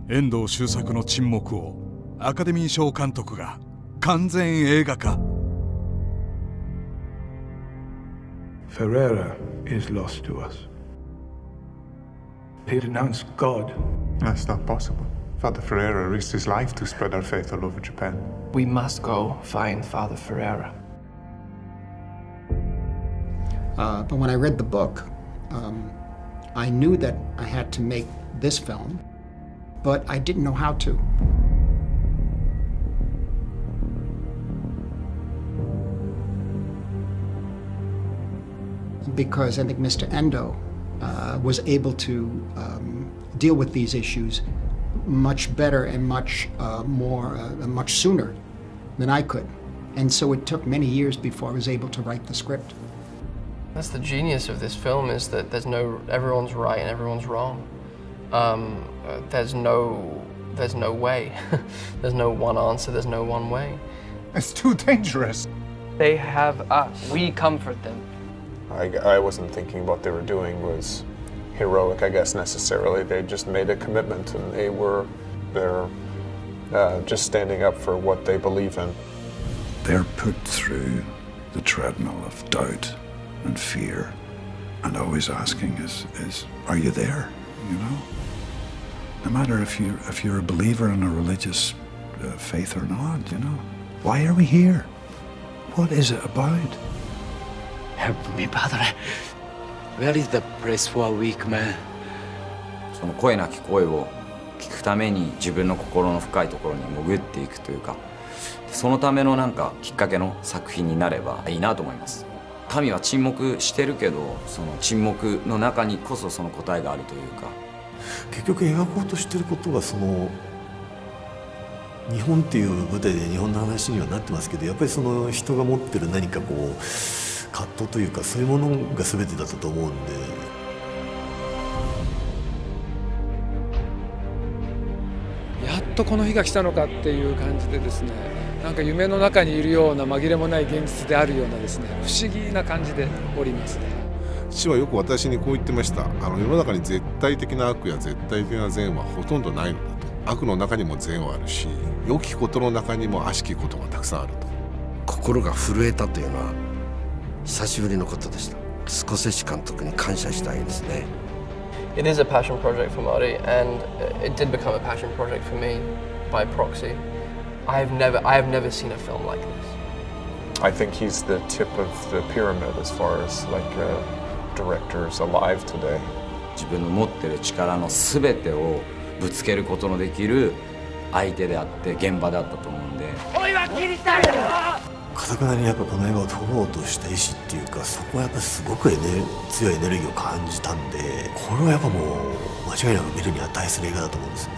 遠藤周作の沈黙をアカデミー賞監督が完全映画化。 Ferreira is lost to us. He denounced God. That's not possible. Father Ferreira risked his life to spread our faith all over Japan. We must go find Father Ferreira. But when I read the book, I knew that I had to make this film, but I didn't know how to. Because I think Mr. Endo was able to deal with these issues much better and much sooner than I could. And so it took many years before I was able to write the script. That's the genius of this film, is that everyone's right and everyone's wrong. There's no way. There's no one answer, there's no one way. It's too dangerous. They have us. We comfort them. I wasn't thinking what they were doing was heroic, I guess, necessarily. They just made a commitment, and they're just standing up for what they believe in. They're put through the treadmill of doubt and fear, and always asking is are you there? You know, no matter if you're a believer in a religious faith or not. You know, why are we here? What is it about? Help me, Padre. Where is the place for a weak man? その声なき声を聞くために自分の心の深いところに潜っていくというか、そのためのなんかきっかけの作品になればいいなと思います。神は沈黙してるけど、その沈黙の中にこそその答えがあるというか。結局描こうとしてることはその日本っていう舞台で日本の話にはなってますけど、やっぱりその人が持ってる何かこう葛藤というか、そういうものが全てだったと思うんで。やっとこの日が来たのかっていう感じでですね、なんか夢の中にいるような紛れもない現実であるようなですね、不思議な感じでおりますね。父はよく私にこう言ってました。世の中に絶対的な悪や絶対的な善はほとんどないのだと。悪の中にも善はあるし、良きことの中にも悪しきことがたくさんあると。心が震えたというのは久しぶりのことでした。スコセッシ監督に感謝したいですね。It is a passion project for Marty, and it did become a passion project for me by proxy. I have never seen a film like this. I think he's the tip of the pyramid as far as like directors alive today. 自分の持ってる力のすべてをぶつけることのできる相手であって現場であったと思うんで。かたくなにやっぱこの映画を撮ろうとした意志っていうか、そこはやっぱすごく強いエネルギーを感じたんで、これはやっぱもう間違いなく見るに値する映画だと思うんですね。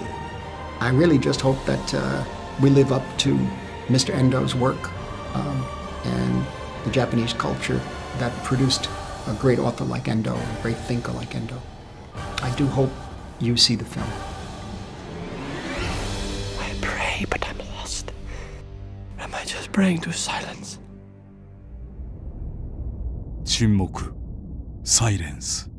I really just hope that we live up to Mr. Endo's work and the Japanese culture that produced a great author like Endo, a great thinker like Endo. I do hope you see the film. I pray, but I'm lost. Am I just praying to silence? 沈黙、サイレンス。